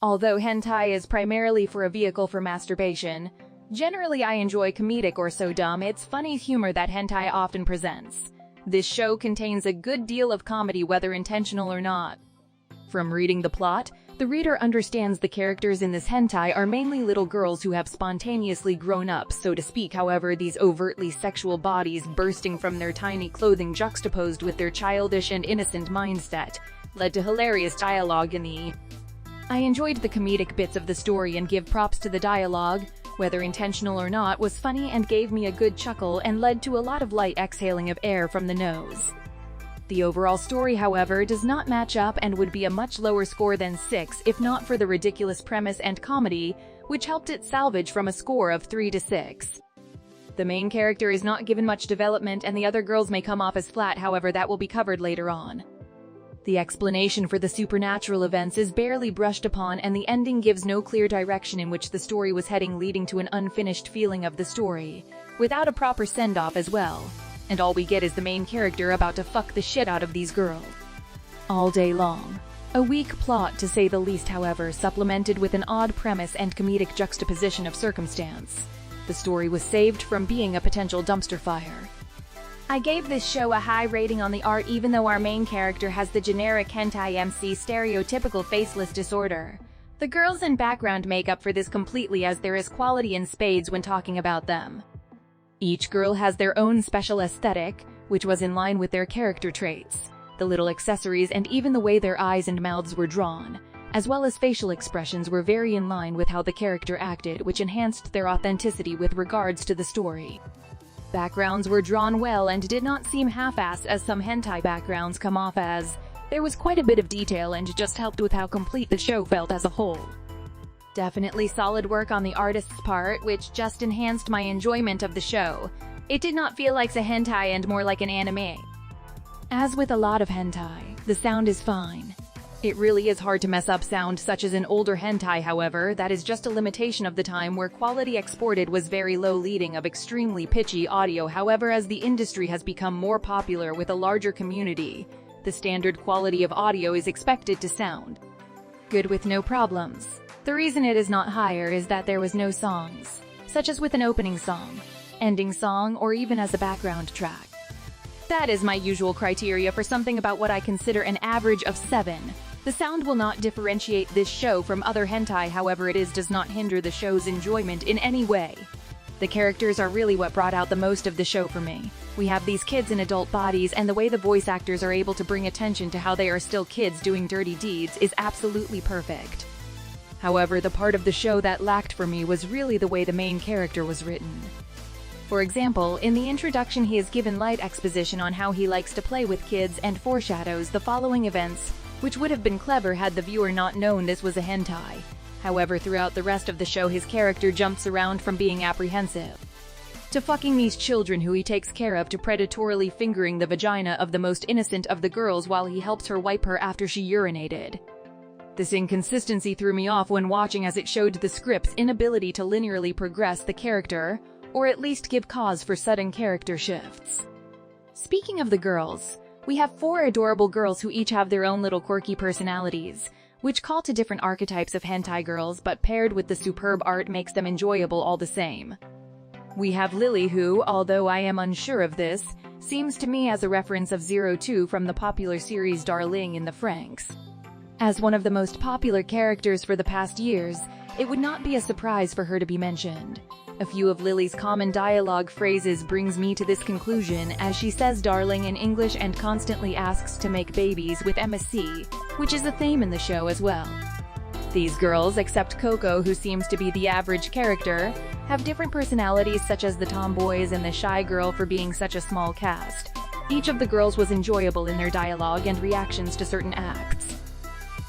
Although hentai is primarily for a vehicle for masturbation, generally I enjoy comedic or so dumb it's funny humor that hentai often presents. This show contains a good deal of comedy whether intentional or not. From reading the plot, the reader understands the characters in this hentai are mainly little girls who have spontaneously grown up, so to speak. However, these overtly sexual bodies bursting from their tiny clothing juxtaposed with their childish and innocent mindset led to hilarious dialogue in the I enjoyed the comedic bits of the story and give props to the dialogue, whether intentional or not, was funny and gave me a good chuckle and led to a lot of light exhaling of air from the nose. The overall story, however, does not match up and would be a much lower score than 6 if not for the ridiculous premise and comedy, which helped it salvage from a score of 3 to 6. The main character is not given much development and the other girls may come off as flat, however that will be covered later on. The explanation for the supernatural events is barely brushed upon and the ending gives no clear direction in which the story was heading, leading to an unfinished feeling of the story, without a proper send-off as well. And all we get is the main character about to fuck the shit out of these girls all day long. A weak plot to say the least, however, supplemented with an odd premise and comedic juxtaposition of circumstance. The story was saved from being a potential dumpster fire. I gave this show a high rating on the art even though our main character has the generic hentai MC stereotypical faceless disorder. The girls in background make up for this completely as there is quality in spades when talking about them. Each girl has their own special aesthetic, which was in line with their character traits, the little accessories and even the way their eyes and mouths were drawn, as well as facial expressions were very in line with how the character acted, which enhanced their authenticity with regards to the story. Backgrounds were drawn well and did not seem half-assed as some hentai backgrounds come off as. There was quite a bit of detail and just helped with how complete the show felt as a whole. Definitely solid work on the artist's part, which just enhanced my enjoyment of the show. It did not feel like a hentai and more like an anime. As with a lot of hentai, the sound is fine. It really is hard to mess up sound such as an older hentai, however, that is just a limitation of the time where quality exported was very low, leading of extremely pitchy audio. However, as the industry has become more popular with a larger community, the standard quality of audio is expected to sound good with no problems. The reason it is not higher is that there was no songs, such as with an opening song, ending song, or even as a background track. That is my usual criteria for something about what I consider an average of 7. The sound will not differentiate this show from other hentai, however it does not hinder the show's enjoyment in any way. The characters are really what brought out the most of the show for me. We have these kids in adult bodies and the way the voice actors are able to bring attention to how they are still kids doing dirty deeds is absolutely perfect. However, the part of the show that lacked for me was really the way the main character was written. For example, in the introduction he is given light exposition on how he likes to play with kids and foreshadows the following events, which would have been clever had the viewer not known this was a hentai. However, throughout the rest of the show his character jumps around from being apprehensive to fucking these children who he takes care of to predatorily fingering the vagina of the most innocent of the girls while he helps her wipe her after she urinated. This inconsistency threw me off when watching as it showed the script's inability to linearly progress the character, or at least give cause for sudden character shifts. Speaking of the girls, we have 4 adorable girls who each have their own little quirky personalities, which call to different archetypes of hentai girls, but paired with the superb art makes them enjoyable all the same. We have Lily who, although I am unsure of this, seems to me as a reference of 02 from the popular series Darling in the Franxx. As one of the most popular characters for the past years, it would not be a surprise for her to be mentioned. A few of Lily's common dialogue phrases brings me to this conclusion, as she says darling in English and constantly asks to make babies with MSC, which is a theme in the show as well. These girls, except Coco who seems to be the average character, have different personalities such as the tomboys and the shy girl for being such a small cast. Each of the girls was enjoyable in their dialogue and reactions to certain acts.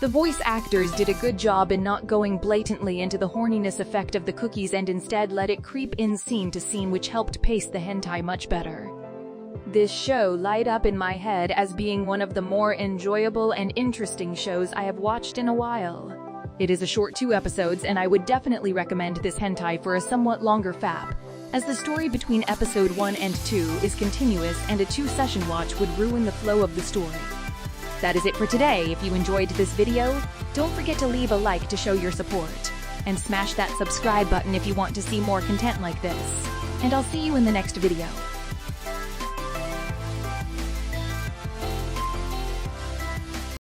The voice actors did a good job in not going blatantly into the horniness effect of the cookies and instead let it creep in scene to scene, which helped pace the hentai much better. This show light up in my head as being one of the more enjoyable and interesting shows I have watched in a while. It is a short 2 episodes and I would definitely recommend this hentai for a somewhat longer fap, as the story between episode 1 and 2 is continuous and a 2-session watch would ruin the flow of the story. That is it for today. If you enjoyed this video, don't forget to leave a like to show your support. And smash that subscribe button if you want to see more content like this. And I'll see you in the next video.